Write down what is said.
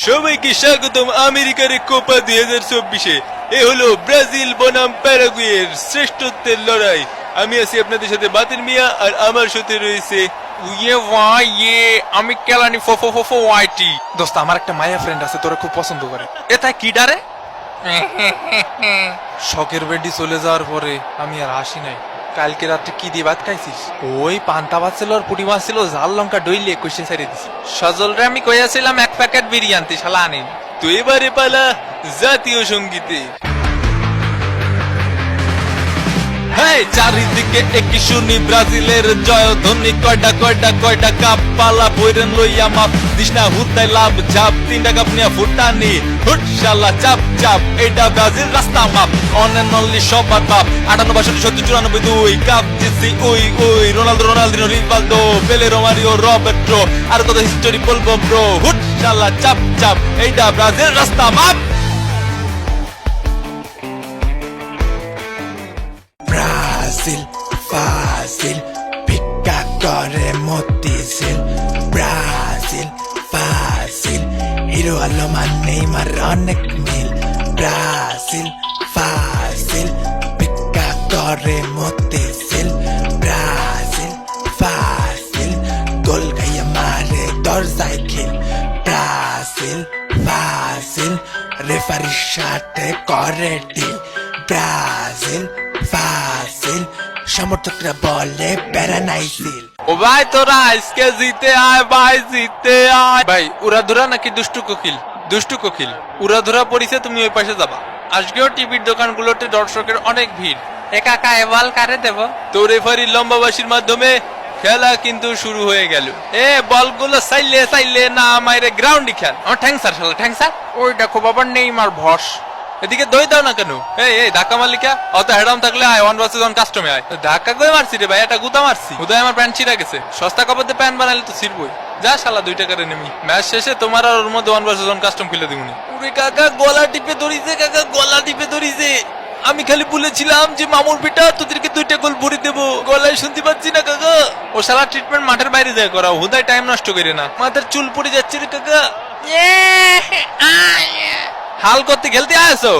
সবাইকে স্বাগতম আমেরিকার কোপা 2024-এ। এ হলো ব্রাজিল বনাম প্যারাগুয়ের শ্রেষ্ঠত্বের লড়াই। আমি আছি আপনাদের সাথে বাতিল মিয়া, আর আমার সাথে রয়েছে ইয়ে ভাই ইয়ে আমি কেলানি ফফো ফফো ওয়াইটি। দোস্ত আমার একটা মায়া ফ্রেন্ড আছে, তোরা খুব পছন্দ করে। এটা কি ডারে? শখের বেডি চলে যাওয়ার পরে আমি আর হাসি নাই। কালকে রাত্রে কি দিয়ে ভাত খাইছিস? ওই পান্তা ভাত ছিল আর পুটি মাছ ছিল, ঝাল লঙ্কা ডইলে কষে ছেড়ে দিছি। সজলরে আমি কইয়াছিলাম এক প্যাকেট বিরিয়ানি, শালা আনিনি। তো এবারে পালা জাতীয় সঙ্গীতে। হ্যাঁ, চারিদিকে একই শুনি ব্রাজিলের জয়ধ্বনি। কয়টা কয়টা কয়টা কাপ পালা বইরেন লইয়া মাপ দিস না হুতাই লাভ ঝাপ। 3টা কাপ নিয়া ফুটানি হুট শালা চাপ চাপ। এটা ব্রাজিল রাস্তা মাপ অনেন অনলি সবার বাপ। 58 62 94 2 কাপ জিতছি ওই ওই। রোনালদো রোনালদিনো রিভালদো পেলে রোমারিও রবার্টো আর কত হিস্টোরি বলবো ব্রো। হুট শালা চাপ চাপ। এইটা ব্রাজিল রাস্তা মাপ। Brasil, fácil, pica করে Motijheel. Brasil, fácil, hero আলমান Neymar অনেক মিল। Brasil, fácil, পিকা করে মতিঝিল। Brasil, fácil, গোল গাইয়া মারে দরজায় খিল। Brasil, fácil, রেফারির সাথে করে ডিল। Brasil, fácil, সমর্থকরা বলে প্যারানাইজিল। ও ভাই তোরা আজকে জিতে আয় ভাই, জিতে আয় ভাই। উড়াধুরা নাকি দুষ্টু কোকিল? দুষ্টু কোকিল উড়াধুরা পড়িছে, তুমি ওই পাশে যাবা। আজকেও টিভির দোকানগুলোতে দর্শকের অনেক ভিড়। একা কা এবাল কারে দেব? তো রেফারি লম্বাবাসীর মাধ্যমে খেলা কিন্তু শুরু হয়ে গেল। এ বলগুলো চাইলে চাইলে না মাইরে গ্রাউন্ডই খেল। আমার ঠ্যাং স্যার, শালা ঠ্যাং স্যার। ওই দেখো বাবা নেইমার ভস। এদিকে দই দাও না কেন? এই ধাক্কা মালিকা অত হেডাম থাকলে আয় 1 vs 1 কাস্টমে আয়। ধাক্কা কই মারছি রে ভাই? এটা গুতা মারছি। উদয় আমার প্যান্ট ছিঁড়া গেছে। সস্তা কাপড় দিয়ে প্যান্ট বানাইলে তো ছিড়বই। যা শালা 2 টাকার নেমি। ম্যাচ শেষে তোমার আর ওর মধ্যে 1 vs 1 কাস্টম খুলে দিবনি। ওরে কাকা গলা টিপে ধরিছে, কাকা গলা টিপে ধরিছে। আমি খালি বলেছিলাম যে মামুর বেটা তোদেরকে 2টা গোল ভরে দেবো, গলায় শুনতে পাচ্ছি না কাকা। ও শালা ট্রিটমেন্ট মাঠের বাইরে যায় করাও, হুদায় টাইম নষ্ট করে না। মাথার চুল পড়ে যাচ্ছে রে কাকা। হাল করতে খেলতে আসো।